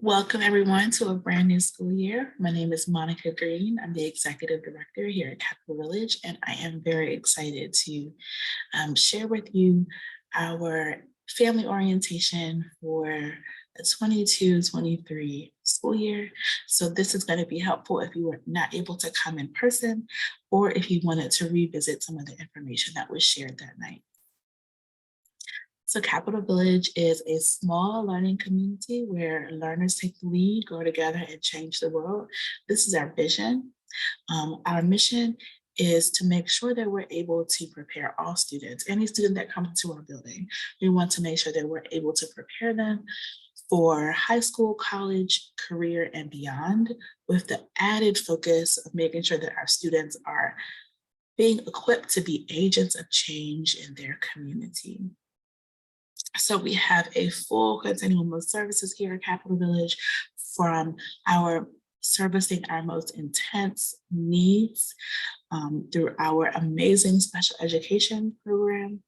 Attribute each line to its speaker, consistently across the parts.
Speaker 1: Welcome everyone to a brand new school year. My name is Monica Green. I'm the Executive Director here at Capital Village, and I am very excited to share with you our family orientation for the 22-23 school year. So this is going to be helpful if you were not able to come in person or if you wanted to revisit some of the information that was shared that night. So Capital Village is a small learning community where learners take the lead, grow together, and change the world. This is our vision. Our mission is to make sure that we're able to prepare all students, any student that comes to our building. We want to make sure that we're able to prepare them for high school, college, career, and beyond, with the added focus of making sure that our students are being equipped to be agents of change in their community. So we have a full continuum of services here at Capital Village, from our servicing our most intense needs through our amazing special education program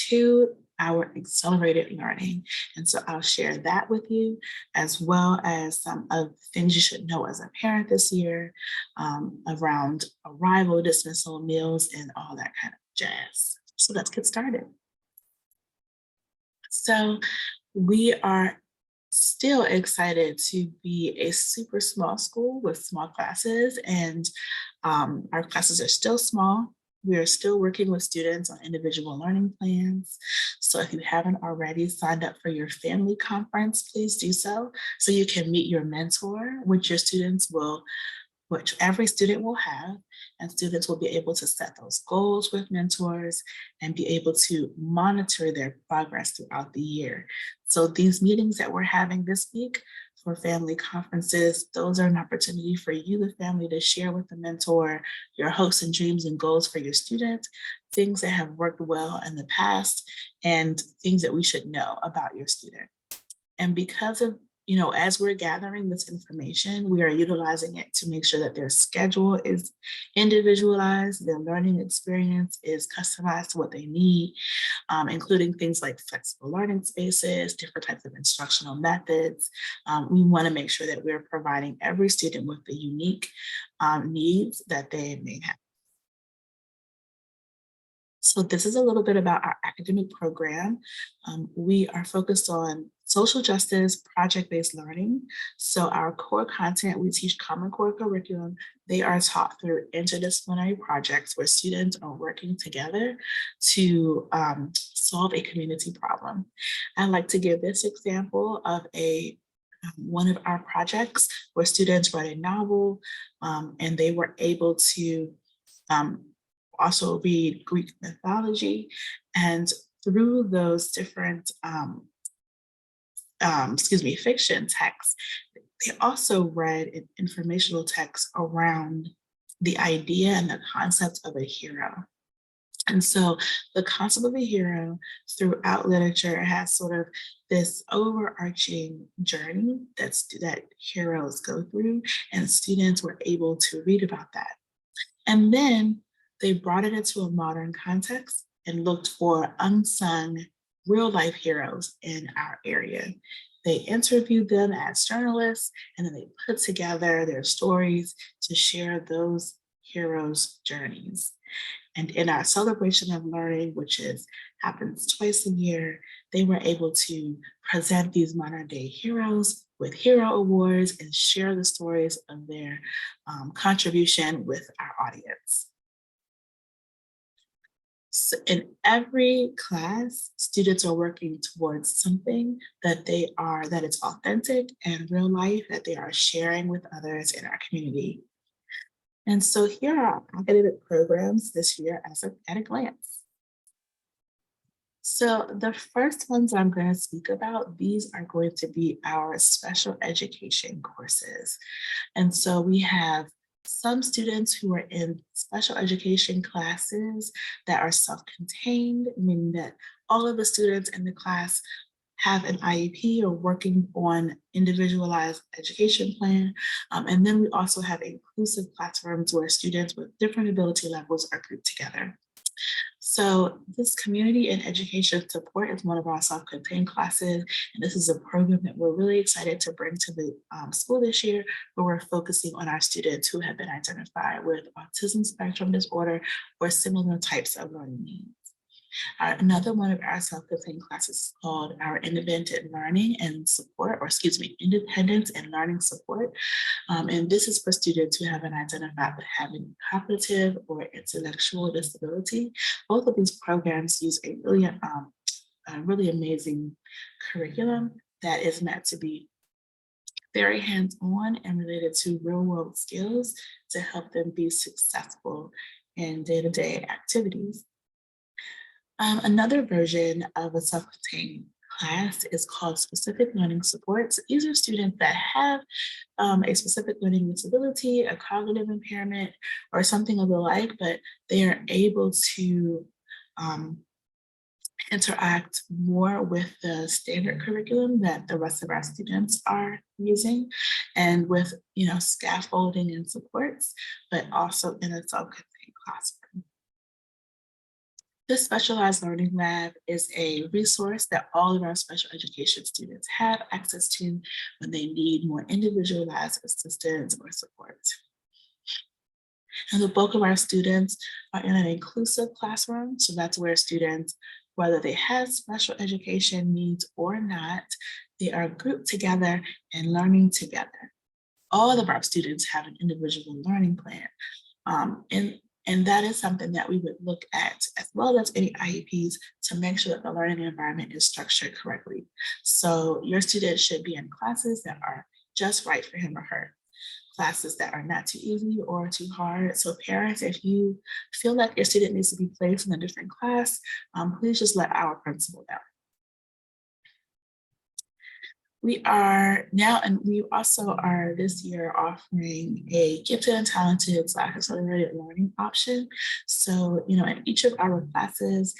Speaker 1: to our accelerated learning. And so I'll share that with you, as well as some of the things you should know as a parent this year around arrival, dismissal, meals, and all that kind of jazz. So let's get started. So we are still excited to be a super small school with small classes, and our classes are still small. We are still working with students on individual learning plans. So if you haven't already signed up for your family conference, please do so you can meet your mentor, which every student will have, and students will be able to set those goals with mentors and be able to monitor their progress throughout the year. So these meetings that we're having this week for family conferences, those are an opportunity for you, the family, to share with the mentor your hopes and dreams and goals for your students, things that have worked well in the past, and things that we should know about your student. And because of as we're gathering this information, we are utilizing it to make sure that their schedule is individualized, their learning experience is customized to what they need, including things like flexible learning spaces, different types of instructional methods. We want to make sure that we're providing every student with the unique needs that they may have. So this is a little bit about our academic program. We are focused on social justice, project-based learning. So our core content, we teach Common Core curriculum. They are taught through interdisciplinary projects where students are working together to solve a community problem. I'd like to give this example of one of our projects where students wrote a novel and they were able to also read Greek mythology, and through those different fiction texts, they also read an informational text around the idea and the concept of a hero. And so the concept of a hero throughout literature has sort of this overarching journey that heroes go through, and students were able to read about that. And then they brought it into a modern context and looked for unsung real-life heroes in our area. They interviewed them as journalists, and then they put together their stories to share those heroes' journeys. And in our celebration of learning, which happens twice a year, they were able to present these modern-day heroes with hero awards and share the stories of their contribution with our audience. So in every class, students are working towards something that is authentic and real life, that they are sharing with others in our community. And so here are our academic programs this year at a glance. So the first ones I'm going to speak about, these are going to be our special education courses. And so we have some students who are in special education classes that are self-contained, meaning that all of the students in the class have an IEP or working on individualized education plan. And then we also have inclusive classrooms where students with different ability levels are grouped together. So this community and education support is one of our self-contained classes, and this is a program that we're really excited to bring to the school this year, where we're focusing on our students who have been identified with autism spectrum disorder or similar types of learning needs. Another one of our self-contained classes is called our Independent Learning and Support, or excuse me, Independence and Learning Support. And this is for students who have been identified with having cognitive or intellectual disability. Both of these programs use a really amazing curriculum that is meant to be very hands-on and related to real-world skills to help them be successful in day-to-day activities. Another version of a self-contained class is called specific learning supports. These are students that have a specific learning disability, a cognitive impairment, or something of the like, but they are able to interact more with the standard curriculum that the rest of our students are using, and with scaffolding and supports, but also in a self-contained classroom. This specialized learning lab is a resource that all of our special education students have access to when they need more individualized assistance or support. And the bulk of our students are in an inclusive classroom. So that's where students, whether they have special education needs or not, they are grouped together and learning together. All of our students have an individual learning plan. And that is something that we would look at, as well as any IEPs, to make sure that the learning environment is structured correctly. So your student should be in classes that are just right for him or her, classes that are not too easy or too hard. So parents, if you feel like your student needs to be placed in a different class, please just let our principal know. We are now, and we also are this year offering a gifted and talented / accelerated learning option. So, in each of our classes,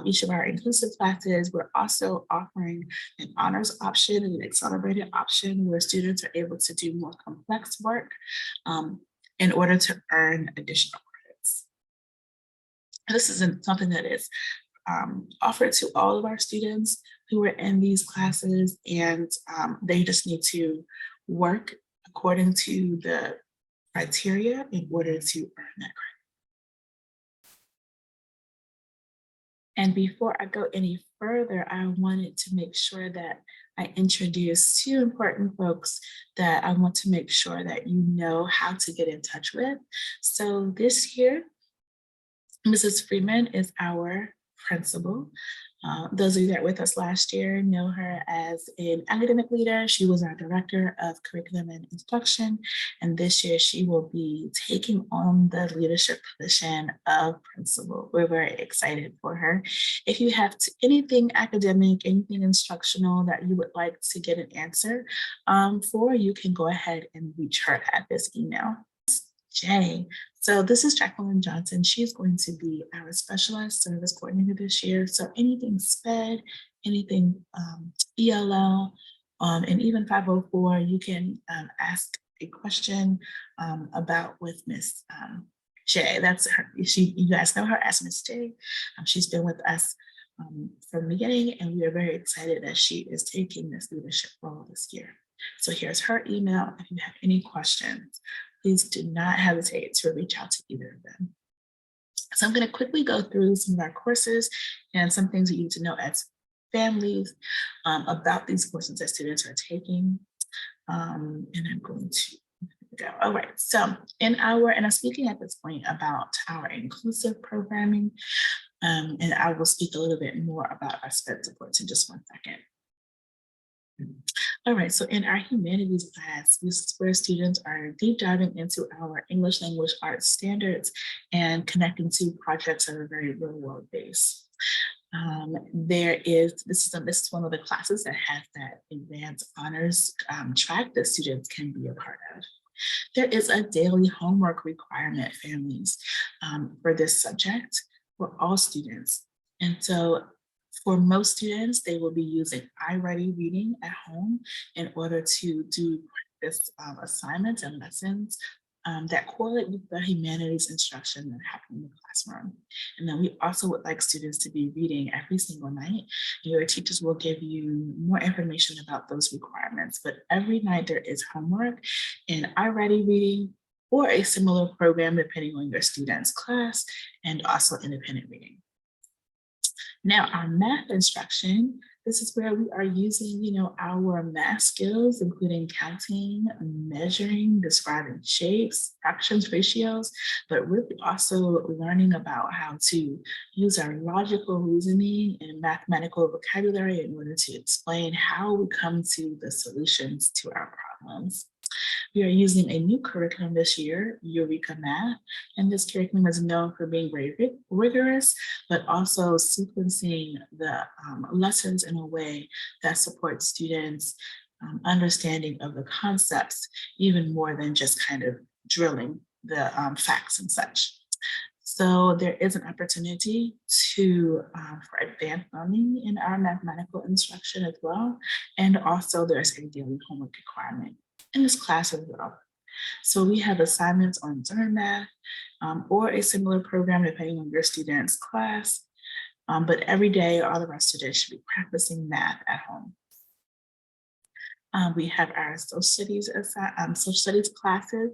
Speaker 1: each of our inclusive classes, we're also offering an honors option and an accelerated option where students are able to do more complex work in order to earn additional credits. This isn't something that is offered to all of our students who are in these classes, and they just need to work according to the criteria in order to earn that credit. And before I go any further, I wanted to make sure that I introduce two important folks that I want to make sure that you know how to get in touch with. So this year, Mrs. Freeman is our principal. Those of you that were with us last year know her as an academic leader. She was our director of curriculum and instruction. And this year she will be taking on the leadership position of principal. We're very excited for her. If you have anything academic, anything instructional that you would like to get an answer for, you can go ahead and reach her at this email. Jay. So this is Jacqueline Johnson. She's going to be our specialized service coordinator this year. So anything SPED, anything ELL, and even 504, you can ask a question about with Miss Jay. That's her. You guys know her as Miss Jay. She's been with us from the beginning, and we are very excited that she is taking this leadership role this year. So here's her email. If you have any questions, please do not hesitate to reach out to either of them. So I'm going to quickly go through some of our courses and some things you need to know as families about these courses that students are taking. And I'm going to go. All right, so and I'm speaking at this point about our inclusive programming, and I will speak a little bit more about our SPED supports in just one second. All right, so in our humanities class, this is where students are deep diving into our English language arts standards and connecting to projects that are very real world based. This is one of the classes that has that advanced honors track that students can be a part of. There is a daily homework requirement, families, for this subject for all students. And so for most students, they will be using iReady reading at home in order to do practice assignments and lessons that correlate with the humanities instruction that happen in the classroom. And then we also would like students to be reading every single night. Your teachers will give you more information about those requirements, but every night there is homework in iReady reading or a similar program depending on your student's class, and also independent reading. Now, our math instruction, this is where we are using, our math skills, including counting, measuring, describing shapes, fractions, ratios, but really also learning about how to use our logical reasoning and mathematical vocabulary in order to explain how we come to the solutions to our problems. We are using a new curriculum this year, Eureka Math, and this curriculum is known for being very rigorous, but also sequencing the lessons in a way that supports students' understanding of the concepts, even more than just kind of drilling the facts and such. So there is an opportunity for advanced learning in our mathematical instruction as well. And also there's a daily homework requirement in this class as well. So we have assignments on Learn Math or a similar program depending on your student's class. But every day, all of our students should be practicing math at home. We have our social studies classes.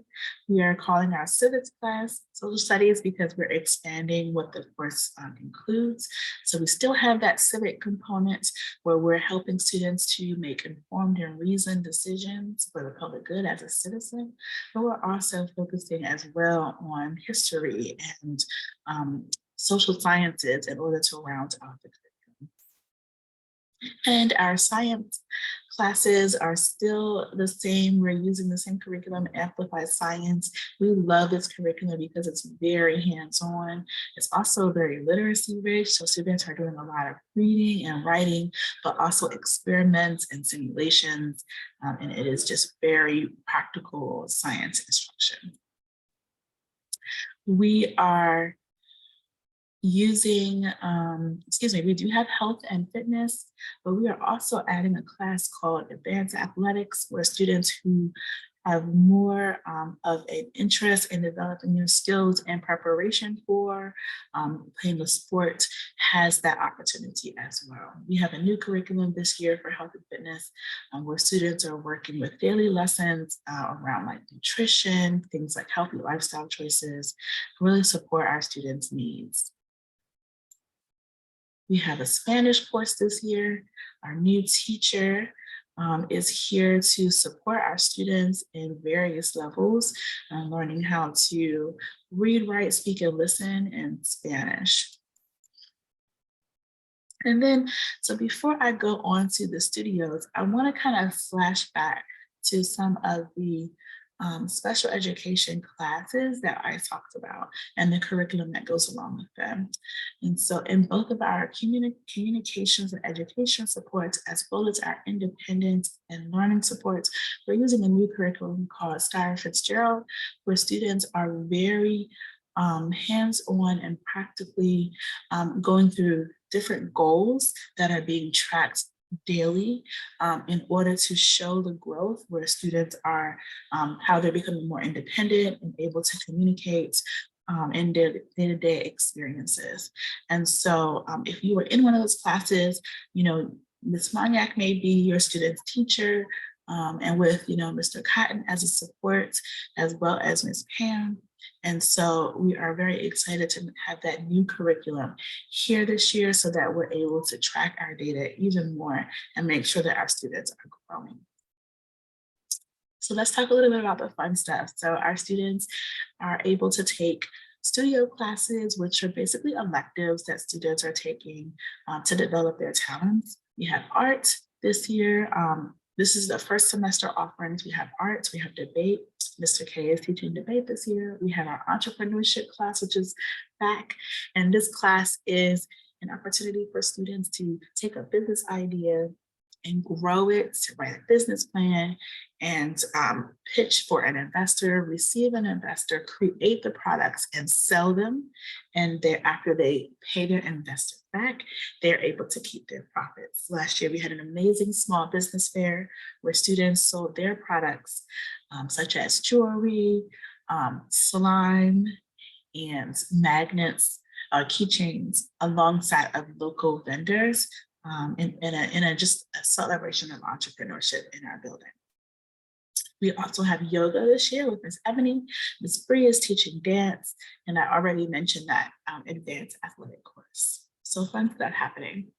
Speaker 1: We are calling our civics class social studies because we're expanding what the course includes. So we still have that civic component where we're helping students to make informed and reasoned decisions for the public good as a citizen, but we're also focusing as well on history and social sciences in order to round out the curriculum. And our science classes are still the same. We're using the same curriculum, Amplified Science. We love this curriculum because it's very hands-on. It's also very literacy rich. So students are doing a lot of reading and writing, but also experiments and simulations. And it is just very practical science instruction. We are using, we do have health and fitness, but we are also adding a class called Advanced Athletics, where students who have more of an interest in developing new skills and preparation for playing the sport has that opportunity as well. We have a new curriculum this year for health and fitness where students are working with daily lessons around like nutrition, things like healthy lifestyle choices, to really support our students' needs. We have a Spanish course this year. Our new teacher is here to support our students in various levels, learning how to read, write, speak, and listen in Spanish. And then, so before I go on to the studios, I want to kind of flash back to some of the special education classes that I talked about and the curriculum that goes along with them. And so in both of our communications and education supports, as well as our independence and learning supports, we're using a new curriculum called Star Fitzgerald, where students are very hands-on and practically going through different goals that are being tracked daily in order to show the growth where students are, how they're becoming more independent and able to communicate in their day-to-day experiences. And so if you were in one of those classes, Ms. Monyak may be your student's teacher, and with Mr. Cotton as a support, as well as Ms. Pam. And so we are very excited to have that new curriculum here this year so that we're able to track our data even more and make sure that our students are growing. So let's talk a little bit about the fun stuff. So our students are able to take studio classes, which are basically electives that students are taking to develop their talents. We have art this year. This is the first semester offerings. We have arts, we have debate. Mr. K is teaching debate this year. We have our entrepreneurship class, which is back. And this class is an opportunity for students to take a business idea and grow it, to write a business plan and pitch for an investor, receive an investor, create the products and sell them. And after they pay their investor back, they're able to keep their profits. Last year, we had an amazing small business fair where students sold their products, such as jewelry, slime and magnets, keychains alongside of local vendors in a just a celebration of entrepreneurship in our building. We also have yoga this year with Miss Ebony. Miss Bree is teaching dance, and I already mentioned that advanced athletic course. So fun stuff happening.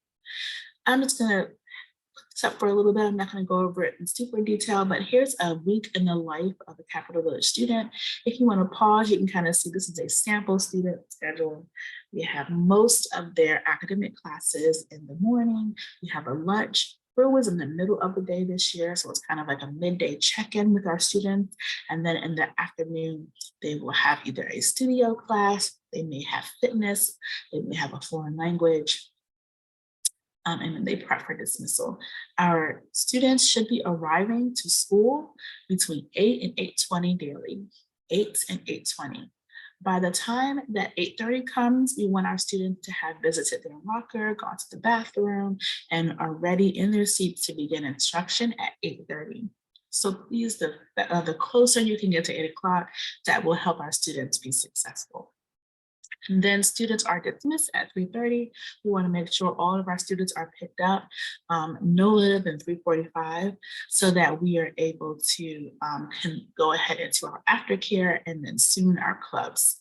Speaker 1: I'm just gonna put this up for a little bit. I'm not gonna go over it in super detail, but here's a week in the life of a Capital Village student. If you wanna pause, you can kind of see this is a sample student schedule. We have most of their academic classes in the morning. We have a lunch. Brew was in the middle of the day this year, so it's kind of like a midday check-in with our students. And then in the afternoon, they will have either a studio class, they may have fitness, they may have a foreign language, and then they prep for dismissal. Our students should be arriving to school between 8 and 8:20 daily, 8 and 8:20. By the time that 8:30 comes, we want our students to have visited their locker, gone to the bathroom, and are ready in their seats to begin instruction at 8:30. So please, the closer you can get to 8 o'clock, that will help our students be successful. And then students are dismissed at 3:30. We want to make sure all of our students are picked up no later than 3:45 so that we are able to can go ahead into our aftercare and then soon our clubs.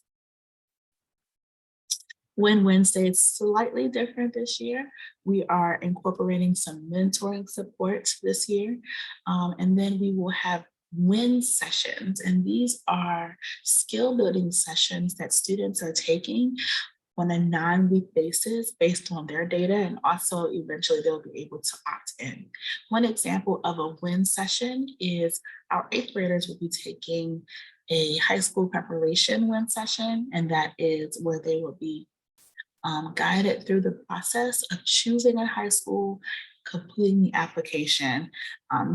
Speaker 1: When Wednesday is slightly different this year, we are incorporating some mentoring support this year. And then we will have win sessions. And these are skill building sessions that students are taking on a 9-week basis based on their data, and also eventually they'll be able to opt in. One example of a win session is our 8th graders will be taking a high school preparation win session, and that is where they will be guided through the process of choosing a high school, completing the application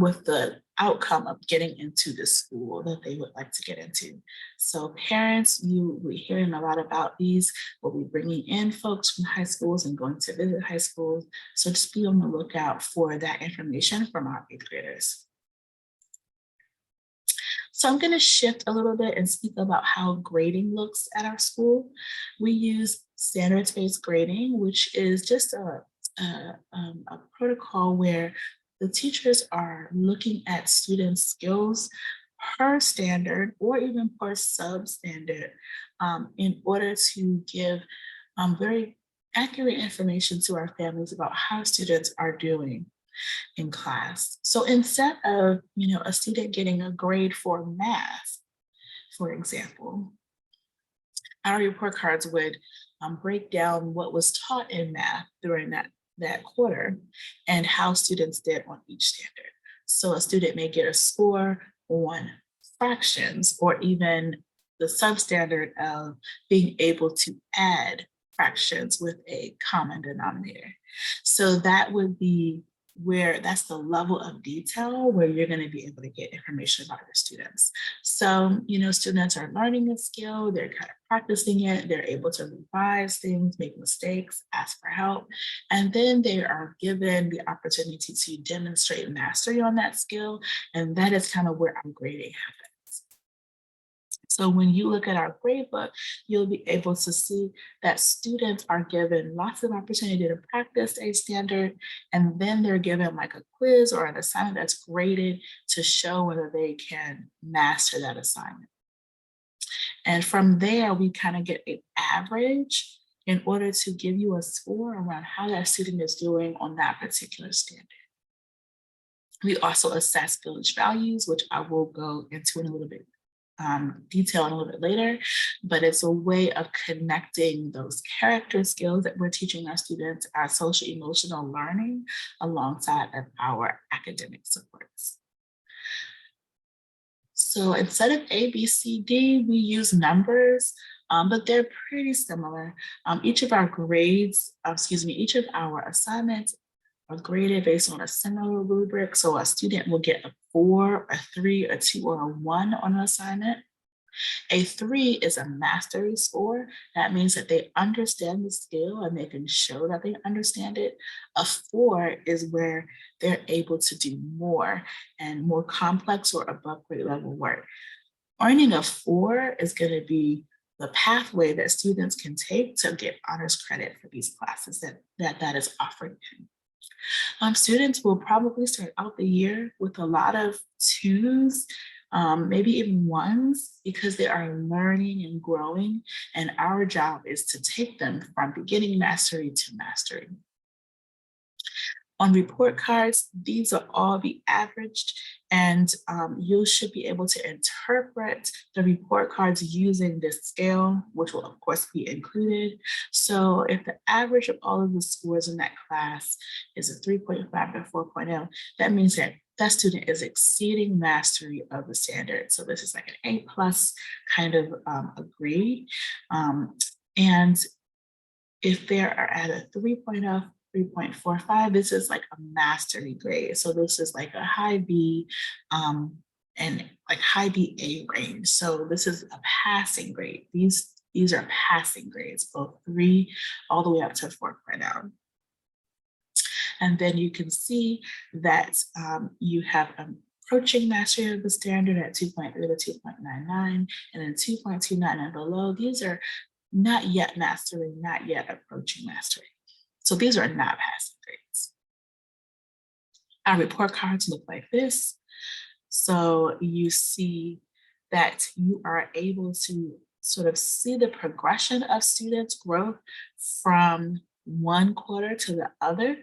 Speaker 1: with the outcome of getting into the school that they would like to get into. So parents, you will be hearing a lot about these. We'll be bringing in folks from high schools and going to visit high schools. So just be on the lookout for that information from our 8th graders. So I'm going to shift a little bit and speak about how grading looks at our school. We use standards-based grading, which is just a protocol where the teachers are looking at students' skills per standard or even per substandard in order to give very accurate information to our families about how students are doing in class. So instead of, a student getting a grade for math, for example, our report cards would break down what was taught in math during that quarter and how students did on each standard. So a student may get a score on fractions or even the substandard of being able to add fractions with a common denominator. So that would be where that's the level of detail where you're going to be able to get information about your students. So, students are learning a skill, they're kind of practicing it, they're able to revise things, make mistakes, ask for help, and then they are given the opportunity to demonstrate mastery on that skill. And that is kind of where our grading happens. So when you look at our grade book, you'll be able to see that students are given lots of opportunity to practice a standard, and then they're given like a quiz or an assignment that's graded to show whether they can master that assignment. And from there, we kind of get an average in order to give you a score around how that student is doing on that particular standard. We also assess village values, which I will go into in a little bit detail a little bit later, but it's a way of connecting those character skills that we're teaching our students, our social emotional learning, alongside of our academic supports. So instead of A, B, C, D, we use numbers, but they're pretty similar. Each of our each of our assignments are graded based on a similar rubric. So a student will get a 4, a 3, a 2, or a 1 on an assignment. A 3 is a mastery score. That means that they understand the skill and they can show that they understand it. A 4 is where they're able to do more and more complex or above grade level work. Earning a 4 is going to be the pathway that students can take to get honors credit for these classes that is offered in. Students will probably start out the year with a lot of 2s, maybe even 1s, because they are learning and growing, and our job is to take them from beginning mastery to mastery. On report cards, these will all be averaged, and you should be able to interpret the report cards using this scale, which will of course be included. So if the average of all of the scores in that class is a 3.5 to 4.0, that means that that student is exceeding mastery of the standard. So this is like an A+ kind of a grade. And if they are at a 3.0, 3.45, this is like a mastery grade. So this is like a high B and like high BA range. So this is a passing grade. These are passing grades, both 3 all the way up to 4.0. And then you can see that you have approaching mastery of the standard at 2.3 to 2.99, and then 2.29 and below. These are not yet mastering, not yet approaching mastery. So these are not passing grades. Our report cards look like this. So you see that you are able to sort of see the progression of students' growth from one quarter to the other.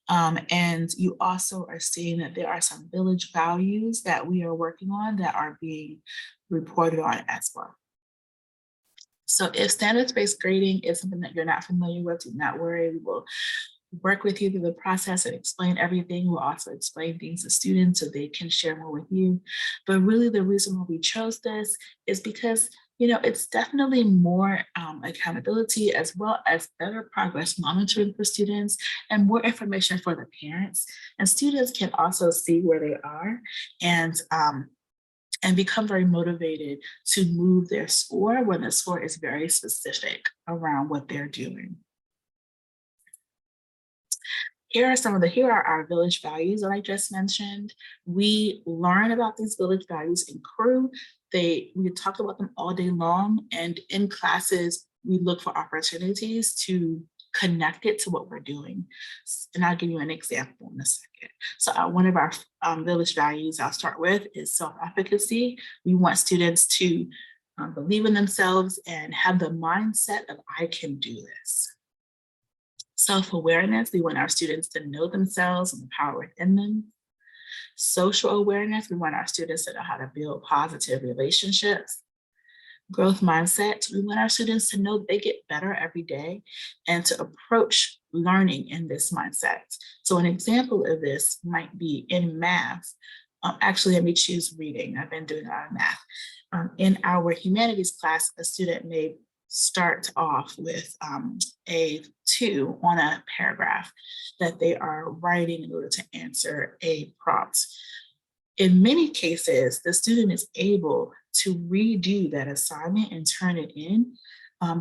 Speaker 1: And you also are seeing that there are some village values that we are working on that are being reported on as well. So if standards-based grading is something that you're not familiar with, do not worry. We will work with you through the process and explain everything. We'll also explain things to students so they can share more with you. But really the reason why we chose this is because, you know, it's definitely more accountability, as well as better progress monitoring for students and more information for the parents. And students can also see where they are and become very motivated to move their score when the score is very specific around what they're doing. Here are our village values that I just mentioned. We learn about these village values in crew. We talk about them all day long, and in classes, we look for opportunities to connect it to what we're doing. And I'll give you an example in a second. So one of our village values I'll start with is self-efficacy. We want students to believe in themselves and have the mindset of I can do this. Self-awareness, we want our students to know themselves and the power within them. Social awareness, we want our students to know how to build positive relationships. Growth mindset, we want our students to know they get better every day and to approach learning in this mindset. So an example of this might be in math. Actually, let me choose reading. I've been doing a lot of math. In our humanities class, a student may start off with a 2 on a paragraph that they are writing in order to answer a prompt. In many cases, the student is able to redo that assignment and turn it in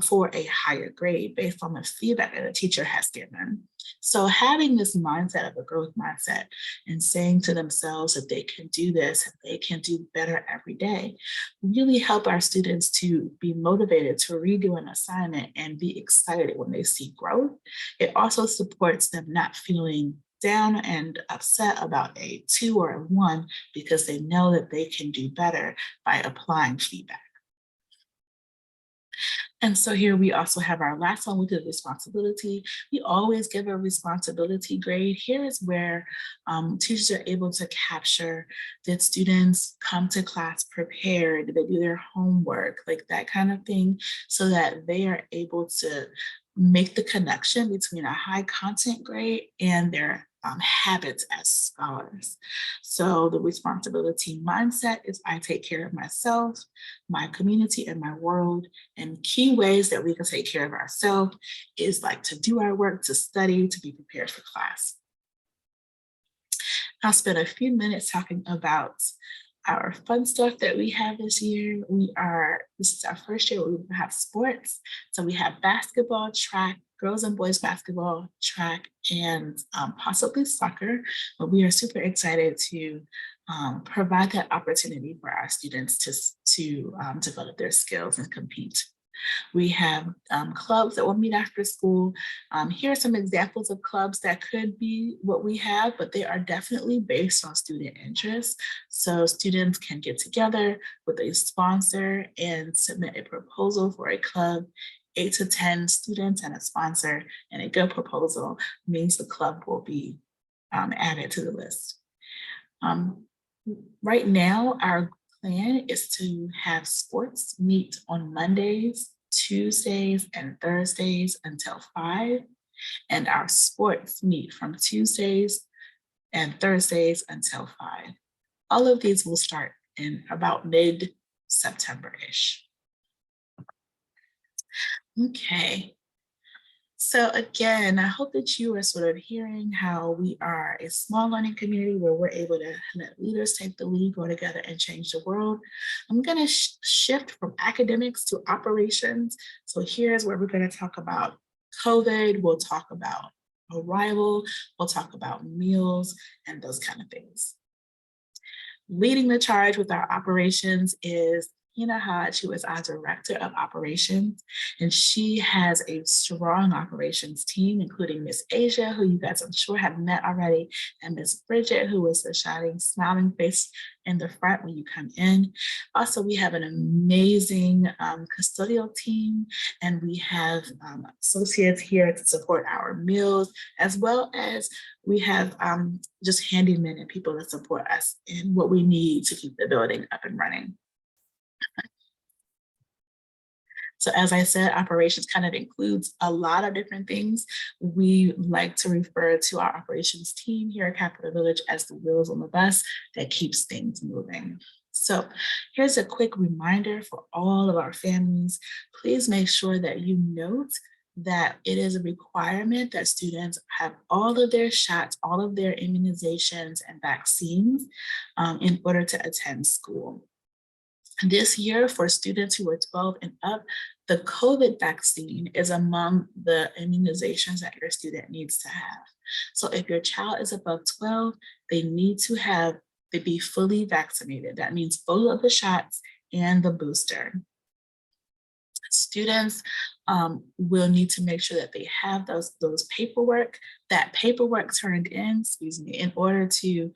Speaker 1: for a higher grade based on the feedback that the teacher has given. So having this mindset of a growth mindset and saying to themselves that they can do this, that they can do better every day, really help our students to be motivated to redo an assignment and be excited when they see growth. It also supports them not feeling down and upset about a 2 or a 1 because they know that they can do better by applying feedback. And so here we also have our last one, which is responsibility. We always give a responsibility grade. Here is where teachers are able to capture that students come to class prepared, they do their homework, like that kind of thing, so that they are able to make the connection between a high content grade and their habits as scholars. So the responsibility mindset is I take care of myself, my community, and my world. And key ways that we can take care of ourselves is like to do our work, to study, to be prepared for class. I'll spend a few minutes talking about our fun stuff that we have this year. This is our first year where we have sports. So we have basketball, track, girls and boys basketball, track, and possibly soccer. But we are super excited to provide that opportunity for our students to develop their skills and compete. We have clubs that will meet after school. Here are some examples of clubs that could be what we have, but they are definitely based on student interest. So students can get together with a sponsor and submit a proposal for a club. 8 to 10 students and a sponsor, and a good proposal means the club will be added to the list. Right now, our plan is to have sports meet on Mondays, Tuesdays, and Thursdays until 5, and our sports meet from Tuesdays and Thursdays until 5. All of these will start in about mid-September-ish. Okay. So again, I hope that you are sort of hearing how we are a small learning community where we're able to let leaders take the lead, go together and change the world. I'm going to shift from academics to operations. So here's where we're going to talk about COVID. We'll talk about arrival. We'll talk about meals and those kind of things. Leading the charge with our operations is Hina Hodge, who is our Director of Operations, and she has a strong operations team, including Miss Asia, who you guys I'm sure have met already, and Miss Bridget, who is the shining, smiling face in the front when you come in. Also, we have an amazing custodial team, and we have associates here to support our meals, as well as we have just handymen and people that support us in what we need to keep the building up and running. So as I said, operations kind of includes a lot of different things. We like to refer to our operations team here at Capitol Village as the wheels on the bus that keeps things moving. So here's a quick reminder for all of our families. Please make sure that you note that it is a requirement that students have all of their shots, all of their immunizations and vaccines in order to attend school. This year, for students who are 12 and up, the COVID vaccine is among the immunizations that your student needs to have. So if your child is above 12, they need to be fully vaccinated. That means both of the shots and the booster. Students will need to make sure that they have that paperwork turned in order to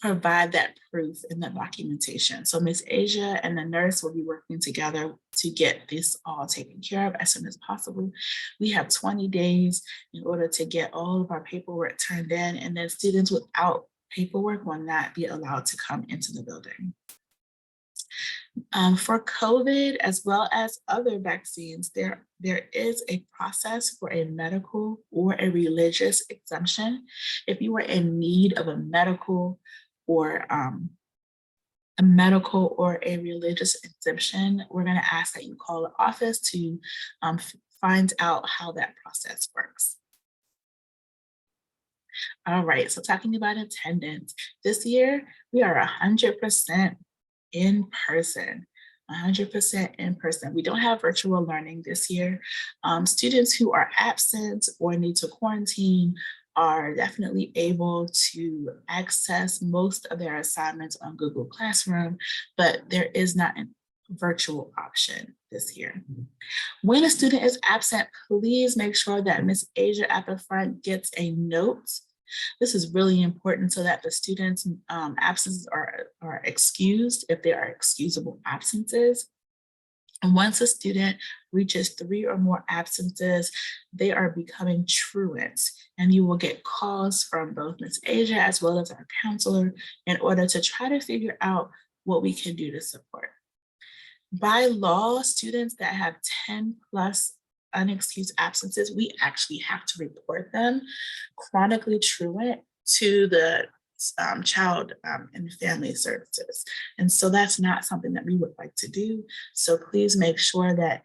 Speaker 1: provide that proof and that documentation. So Ms. Asia and the nurse will be working together to get this all taken care of as soon as possible. We have 20 days in order to get all of our paperwork turned in, and then students without paperwork will not be allowed to come into the building. For COVID, as well as other vaccines, there is a process for a medical or a religious exemption. If you are in need of a medical or a religious exemption, we're going to ask that you call the office to find out how that process works. All right, so talking about attendance, this year we are 100% in person. 100% in person. We don't have virtual learning this year. Students who are absent or need to quarantine are definitely able to access most of their assignments on Google Classroom, but there is not a virtual option this year. When a student is absent, please make sure that Ms. Asia at the front gets a note. This is really important so that the students' absences are excused if there are excusable absences. And once a student reaches 3 or more absences, they are becoming truants, and you will get calls from both Ms. Asia as well as our counselor in order to try to figure out what we can do to support. By law, students that have 10 plus unexcused absences, we actually have to report them chronically truant to the child and family services. And so that's not something that we would like to do. So please make sure that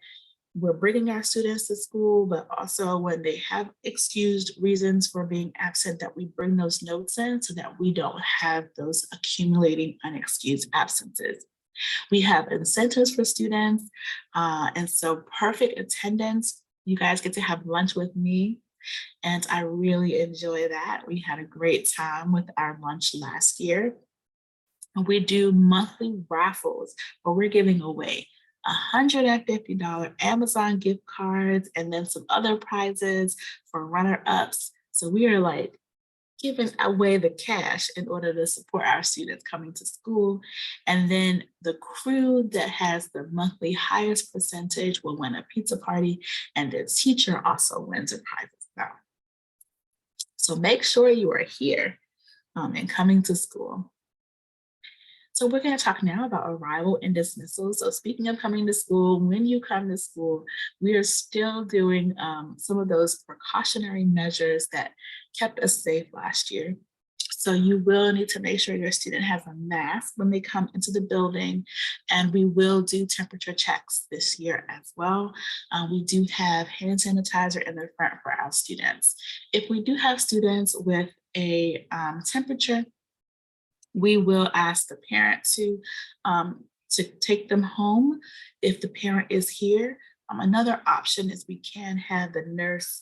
Speaker 1: we're bringing our students to school, but also when they have excused reasons for being absent, that we bring those notes in so that we don't have those accumulating unexcused absences. We have incentives for students, and so perfect attendance You guys get to have lunch with me, and I really enjoy that. We had a great time with our lunch last year. We do monthly raffles where we're giving away $150 Amazon gift cards and then some other prizes for runner-ups. So we are like giving away the cash in order to support our students coming to school. And then the crew that has the monthly highest percentage will win a pizza party, and the teacher also wins a prize as well. So make sure you are here and coming to school. So we're going to talk now about arrival and dismissal. So speaking of coming to school, when you come to school, we are still doing some of those precautionary measures that kept us safe last year. So you will need to make sure your student has a mask when they come into the building, and we will do temperature checks this year as well. We do have hand sanitizer in the front for our students. If we do have students with a temperature, we will ask the parent to take them home if the parent is here. Another option is we can have the nurse,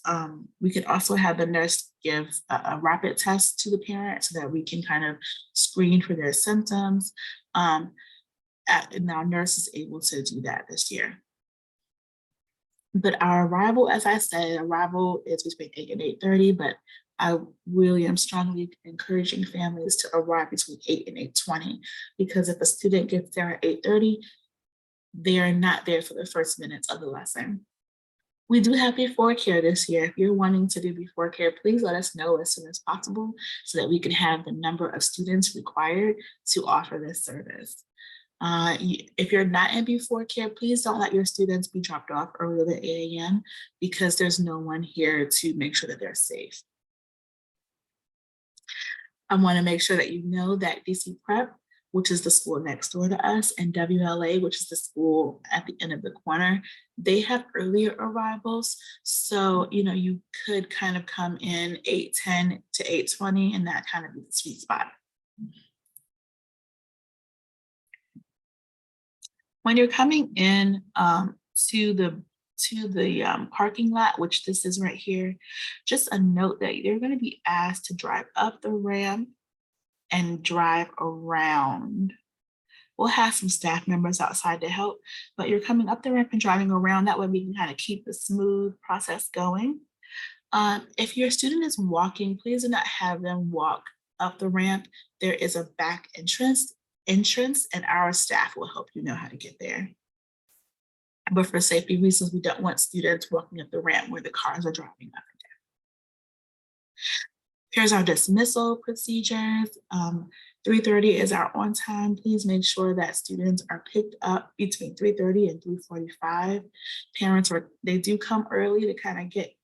Speaker 1: we could also have the nurse give a rapid test to the parent so that we can kind of screen for their symptoms. And our nurse is able to do that this year. But our arrival, as I said, arrival is between 8 and 8:30, but I really am strongly encouraging families to arrive between 8 and 8:20, because if a student gets there at 8:30, they are not there for the first minutes of the lesson. We do have before care this year. If you're wanting to do before care, please let us know as soon as possible so that we can have the number of students required to offer this service. If you're not in before care, please don't let your students be dropped off earlier than 8 a.m. because there's no one here to make sure that they're safe. I want to make sure that you know that DC Prep, which is the school next door to us, and WLA, which is the school at the end of the corner, they have earlier arrivals. So, you could kind of come in 8:10 to 8:20, and that kind of be the sweet spot. When you're coming in to the parking lot, which this is right here, just a note that you're going to be asked to drive up the ramp and drive around. We'll have some staff members outside to help, but you're coming up the ramp and driving around. That way we can kind of keep the smooth process going. If your student is walking, please do not have them walk up the ramp. There is a back entrance, and our staff will help you know how to get there. But for safety reasons, we don't want students walking up the ramp where the cars are driving up and down. Here's our dismissal procedures. 3:30 is our on time. Please make sure that students are picked up between 3:30 and 3:45. Parents they do come early to kind of get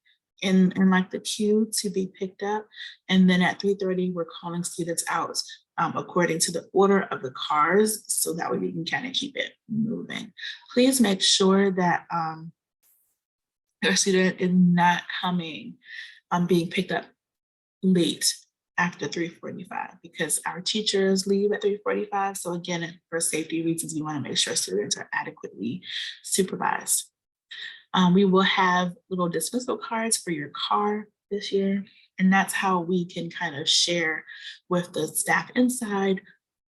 Speaker 1: in like the queue to be picked up. And then at 3:30, we're calling students out according to the order of the cars, so that way we can kind of keep it moving. Please make sure that your student is not being picked up late after 3:45, because our teachers leave at 3:45. So again, for safety reasons, we want to make sure students are adequately supervised. We will have little dismissal cards for your car this year, and that's how we can kind of share with the staff inside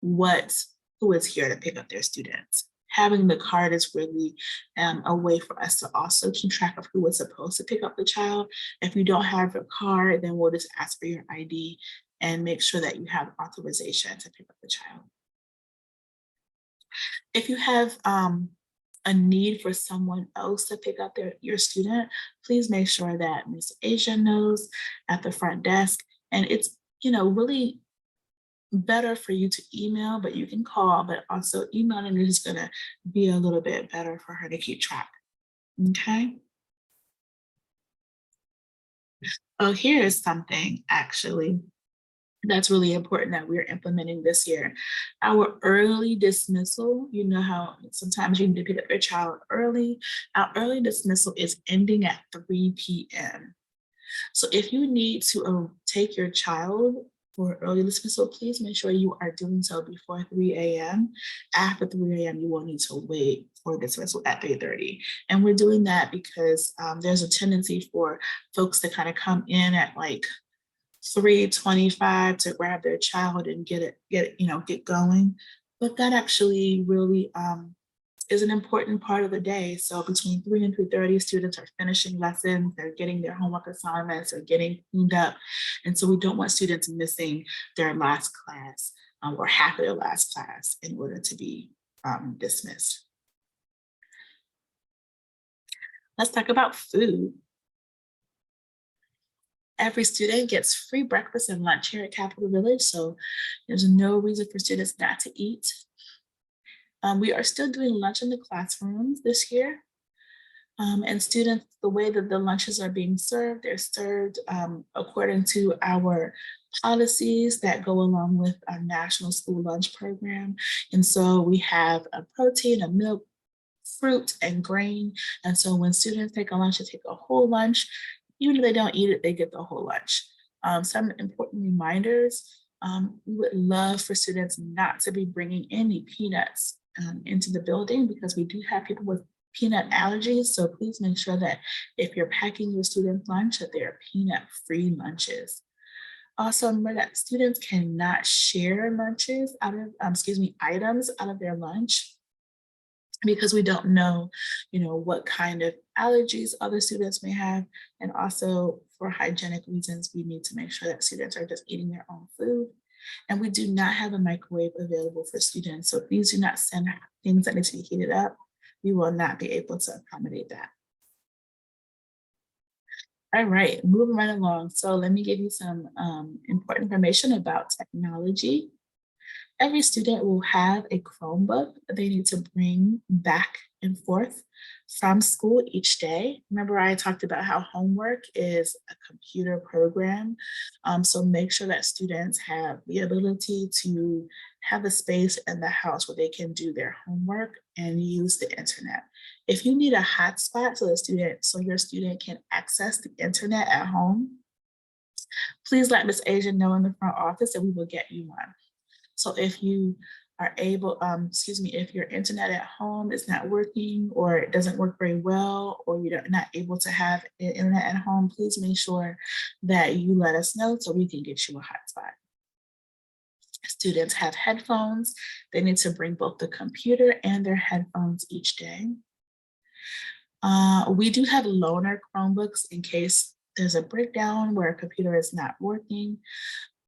Speaker 1: who is here to pick up their students. Having the card is really a way for us to also keep track of who was supposed to pick up the child. If you don't have a card, then we'll just ask for your ID and make sure that you have authorization to pick up the child. If you have a need for someone else to pick up your student, please make sure that Ms. Asia knows at the front desk. And it's really better for you to email, but you can call, but also emailing is going to be a little bit better for her to keep track. Okay. Oh, here is something actually that's really important that we're implementing this year. Our early dismissal, you know how sometimes you need to pick up your child early. Our early dismissal is ending at 3 p.m. So if you need to take your child for early dismissal, please make sure you are doing so before 3 a.m. After 3 a.m., you will need to wait for dismissal at 3:30. And we're doing that because there's a tendency for folks to kind of come in at like 3:25 to grab their child and get going. But that actually really is an important part of the day. So between 3 and 3:30, students are finishing lessons, they're getting their homework assignments, or getting cleaned up. And so we don't want students missing their last class or half of their last class in order to be dismissed. Let's talk about food. Every student gets free breakfast and lunch here at Capitol Village, so there's no reason for students not to eat. We are still doing lunch in the classrooms this year. And students, the way that the lunches are being served, they're served according to our policies that go along with our National School Lunch Program. And so we have a protein, a milk, fruit, and grain. And so when students take a lunch, they take a whole lunch. Even if they don't eat it, they get the whole lunch. Some important reminders, we would love for students not to be bringing any peanuts into the building because we do have people with peanut allergies. So please make sure that if you're packing your student lunch, that they are peanut-free lunches. Also remember that students cannot share lunches out of, items out of their lunch because we don't know, what kind of allergies other students may have. And also for hygienic reasons, we need to make sure that students are just eating their own food. And we do not have a microwave available for students. So please do not send things that need to be heated up. We will not be able to accommodate that. All right, moving right along. So let me give you some important information about technology. Every student will have a Chromebook that they need to bring back and forth from school each day. Remember, I talked about how homework is a computer program. So make sure that students have the ability to have a space in the house where they can do their homework and use the internet. If you need a hotspot so your student can access the internet at home, please let Ms. Asia know in the front office and we will get you one. So if you are able, if your internet at home is not working or it doesn't work very well, or you're not able to have internet at home, please make sure that you let us know so we can get you a hotspot. Students have headphones. They need to bring both the computer and their headphones each day. We do have loaner Chromebooks in case there's a breakdown where a computer is not working.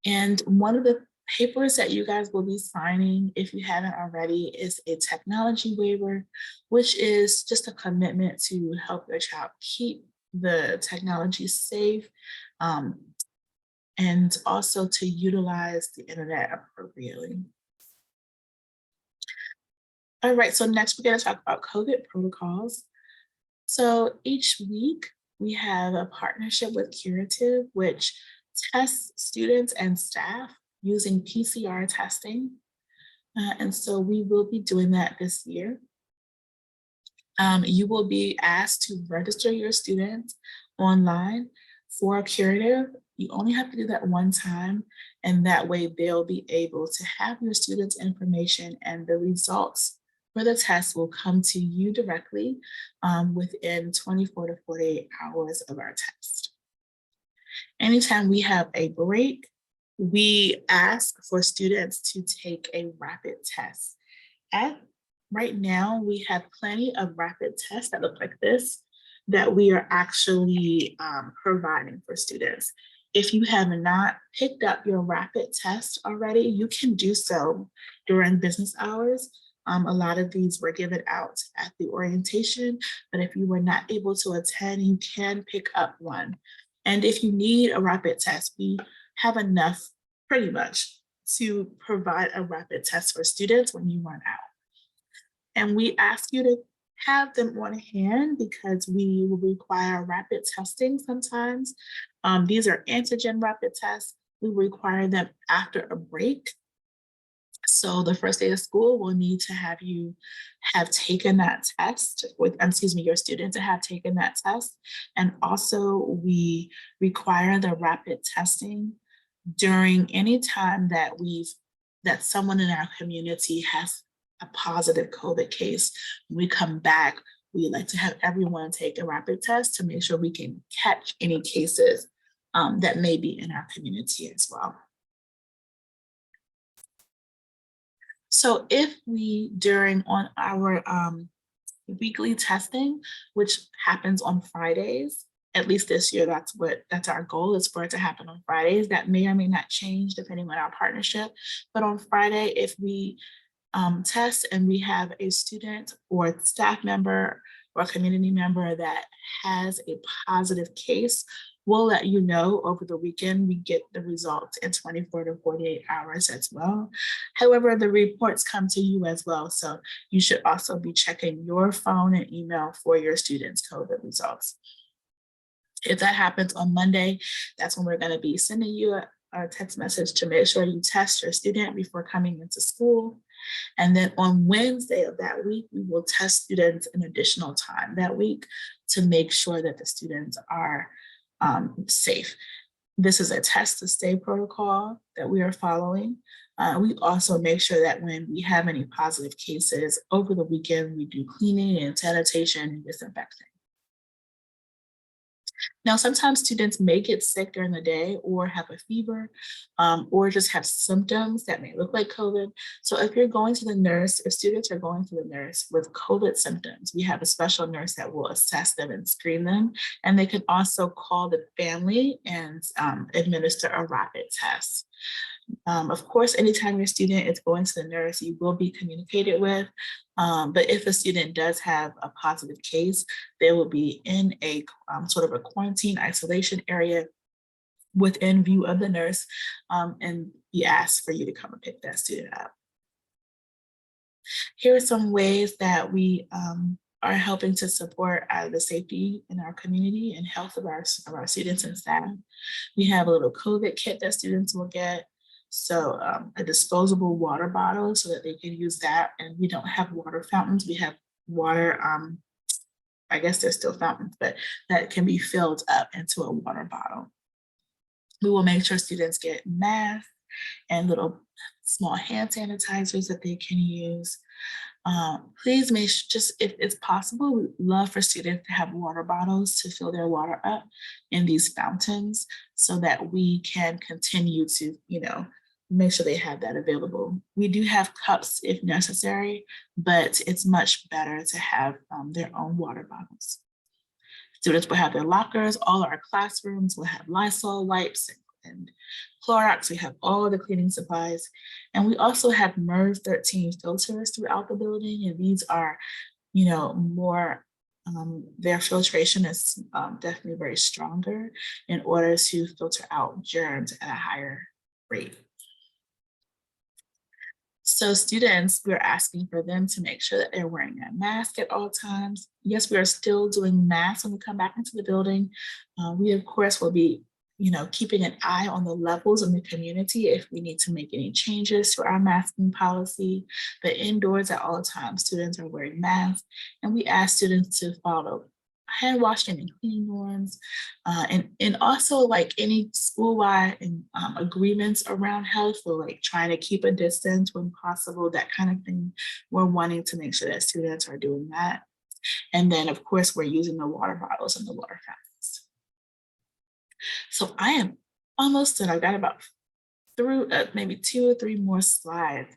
Speaker 1: And one of the papers that you guys will be signing, if you haven't already, is a technology waiver, which is just a commitment to help your child keep the technology safe and also to utilize the internet appropriately. All right, so next we're going to talk about COVID protocols. So each week we have a partnership with Curative, which tests students and staff using PCR testing. And so we will be doing that this year. You will be asked to register your students online for Curative. You only have to do that one time, and that way they'll be able to have your students' information, and the results for the test will come to you directly within 24 to 48 hours of our test. Anytime we have a break, we ask for students to take a rapid test. Right now, we have plenty of rapid tests that look like this that we are actually providing for students. If you have not picked up your rapid test already, you can do so during business hours. A lot of these were given out at the orientation, but if you were not able to attend, you can pick up one. And if you need a rapid test, we have enough pretty much to provide a rapid test for students when you run out. And we ask you to have them on hand because we will require rapid testing sometimes. These are antigen rapid tests. We require them after a break. So the first day of school, we'll need to have you have taken that test your student to have taken that test. And also we require the rapid testing during any time that someone in our community has a positive COVID case, when we come back, we like to have everyone take a rapid test to make sure we can catch any cases that may be in our community as well. So if we, during on our weekly testing, which happens on Fridays, at least this year, that's our goal, is for it to happen on Fridays. That may or may not change depending on our partnership. But on Friday, if we test and we have a student or staff member or community member that has a positive case, we'll let you know over the weekend. We get the results in 24 to 48 hours as well. However, the reports come to you as well. So you should also be checking your phone and email for your students' COVID results. If that happens on Monday, that's when we're going to be sending you a text message to make sure you test your student before coming into school. And then on Wednesday of that week, we will test students an additional time that week to make sure that the students are safe. This is a test to stay protocol that we are following. We also make sure that when we have any positive cases over the weekend, we do cleaning and sanitation and disinfecting. Now, sometimes students may get sick during the day or have a fever or just have symptoms that may look like COVID. So if you're going to the nurse, if students are going to the nurse with COVID symptoms, we have a special nurse that will assess them and screen them. And they can also call the family and administer a rapid test. Of course, anytime your student is going to the nurse, you will be communicated with. But if a student does have a positive case, they will be in a sort of a quarantine isolation area within view of the nurse, and be asked for you to come and pick that student up. Here are some ways that we are helping to support the safety in our community and health of our students and staff. We have a little COVID kit that students will get. So a disposable water bottle so that they can use that. And we don't have water fountains. We have water, I guess they're still fountains, but that can be filled up into a water bottle. We will make sure students get masks and little small hand sanitizers that they can use. Please make sure, just if it's possible, we'd love for students to have water bottles to fill their water up in these fountains so that we can continue to, make sure they have that available. We do have cups if necessary, but it's much better to have their own water bottles. Students will have their lockers. All our classrooms will have Lysol wipes and Clorox. We have all the cleaning supplies. And we also have MERV 13 filters throughout the building. And these are, more, their filtration is definitely very stronger in order to filter out germs at a higher rate. So students, we're asking for them to make sure that they're wearing a mask at all times. Yes, we are still doing masks when we come back into the building. We, of course, will be, keeping an eye on the levels in the community if we need to make any changes to our masking policy. But indoors at all times, students are wearing masks, and we ask students to follow hand washing and cleaning norms, and also like any school-wide agreements around health, for like trying to keep a distance when possible, that kind of thing. We're wanting to make sure that students are doing that. And then of course, we're using the water bottles and the water fountains. So I am almost done. I've got about through maybe 2 or 3 more slides.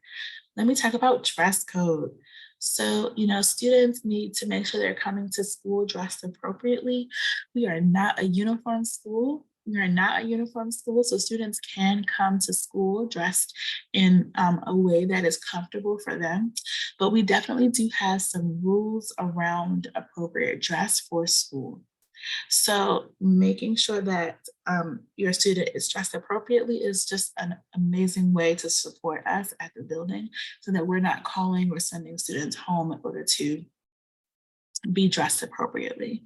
Speaker 1: Let me talk about dress code. So, students need to make sure they're coming to school dressed appropriately. We are not a uniform school. So students can come to school dressed in a way that is comfortable for them. But we definitely do have some rules around appropriate dress for school. So making sure that your student is dressed appropriately is just an amazing way to support us at the building so that we're not calling or sending students home in order to be dressed appropriately.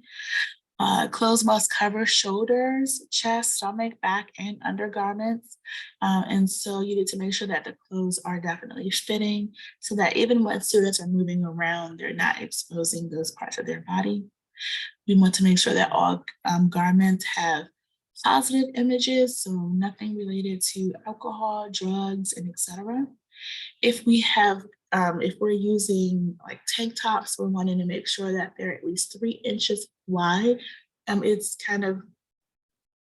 Speaker 1: Clothes must cover shoulders, chest, stomach, back, and undergarments. And so you need to make sure that the clothes are definitely fitting so that even when students are moving around, they're not exposing those parts of their body. We want to make sure that all garments have Positive images, so nothing related to alcohol, drugs, and etc. If we have, if we're using like tank tops, we're wanting to make sure that they're at least 3 inches wide. It's kind of,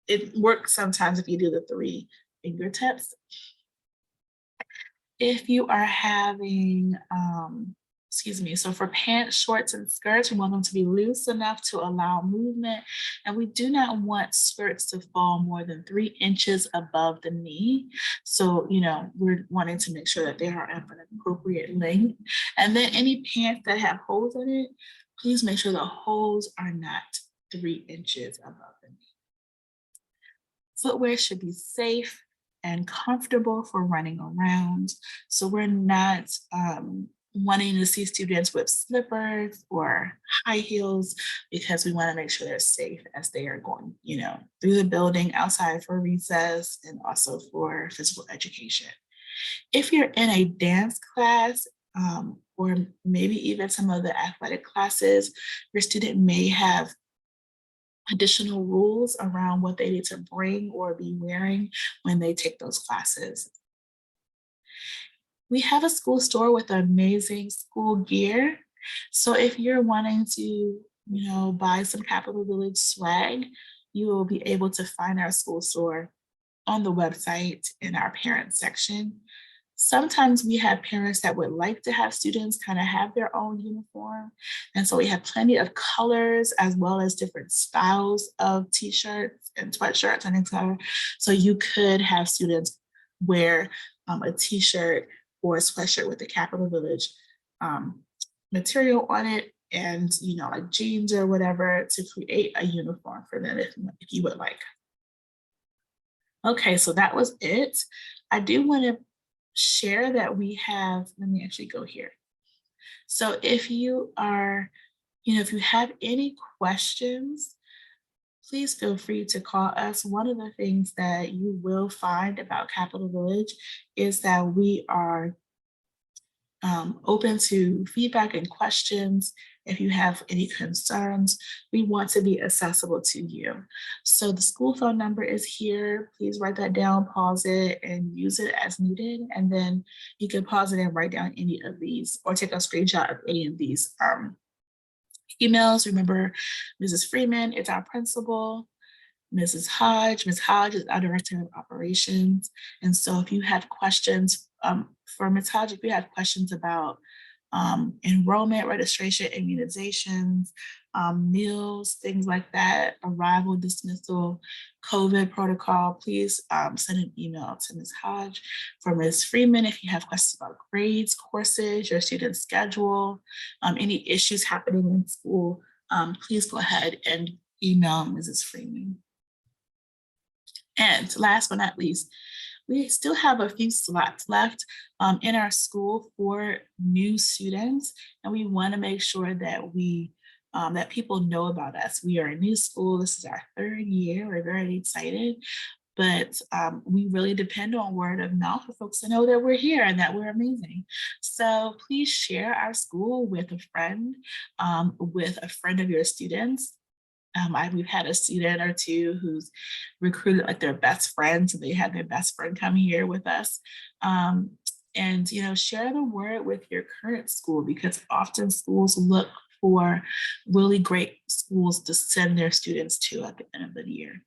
Speaker 1: it works sometimes if you do the 3 fingertips. If you are having, excuse me, so for pants, shorts, and skirts, we want them to be loose enough to allow movement. And we do not want skirts to fall more than 3 inches above the knee. So, we're wanting to make sure that they are of an appropriate length. And then any pants that have holes in it, please make sure the holes are not 3 inches above the knee. Footwear should be safe and comfortable for running around. So we're not wanting to see students with slippers or high heels because we want to make sure they're safe as they are going, through the building, outside for recess, and also for physical education. If you're in a dance class, or maybe even some of the athletic classes, your student may have additional rules around what they need to bring or be wearing when they take those classes. We have a school store with amazing school gear. So if you're wanting to, buy some Capitol Village swag, you will be able to find our school store on the website in our parent section. Sometimes we have parents that would like to have students kind of have their own uniform. And so we have plenty of colors as well as different styles of t-shirts and sweatshirts and etc. So you could have students wear a t-shirt or a sweatshirt with the Capitol Village material on it and, like jeans or whatever to create a uniform for them if you would like. Okay, so that was it. I do want to share that we have, let me actually go here. So if you are, if you have any questions, please feel free to call us. One of the things that you will find about Capitol Village is that we are open to feedback and questions. If you have any concerns, we want to be accessible to you. So the school phone number is here. Please write that down, pause it, and use it as needed. And then you can pause it and write down any of these or take a screenshot of any of these emails. Remember, Mrs. Freeman is our principal. Ms. Hodge is our Director of Operations. And so if you have questions for Ms. Hodge, if you have questions about enrollment, registration, immunizations, meals, things like that, arrival, dismissal, COVID protocol, please send an email to Ms. Hodge. For Ms. Freeman, if you have questions about grades, courses, your student schedule, any issues happening in school, please go ahead and email Mrs. Freeman. And last but not least, we still have a few slots left in our school for new students, and we want to make sure that that people know about us. We are a new school. This is our 3rd year. We're very excited, but we really depend on word of mouth for folks to know that we're here and that we're amazing. So please share our school with a friend of your students. We've had a student or two who's recruited like their best friend, so they had their best friend come here with us. And share the word with your current school, because often schools look for really great schools to send their students to at the end of the year.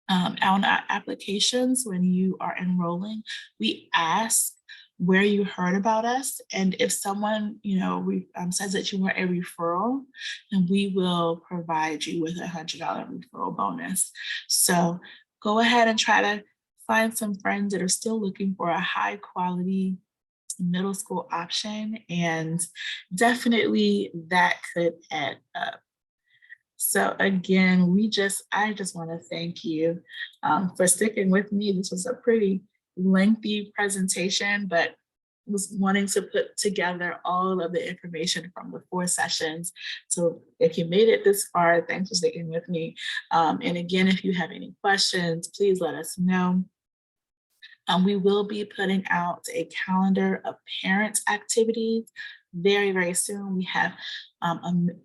Speaker 1: On our applications, when you are enrolling, we ask where you heard about us, and if someone says that you were a referral, then we will provide you with a $100 referral bonus. So go ahead and try to find some friends that are still looking for a high quality middle school option, and definitely that could add up. So again, I just want to thank you for sticking with me. This was a pretty lengthy presentation, but was wanting to put together all of the information from the 4 sessions. So if you made it this far, thanks for sticking with me. And again, if you have any questions, please let us know. We will be putting out a calendar of parent activities very, very soon. We have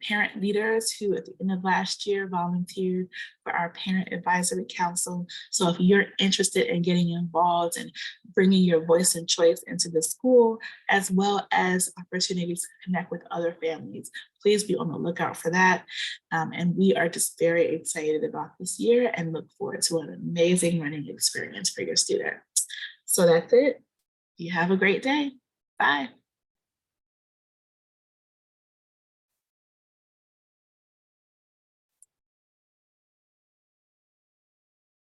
Speaker 1: parent leaders who at the end of last year volunteered for our parent advisory council. So if you're interested in getting involved and bringing your voice and choice into the school, as well as opportunities to connect with other families, please be on the lookout for that. And we are just very excited about this year and look forward to an amazing learning experience for your students. So that's it. You have a great day. Bye.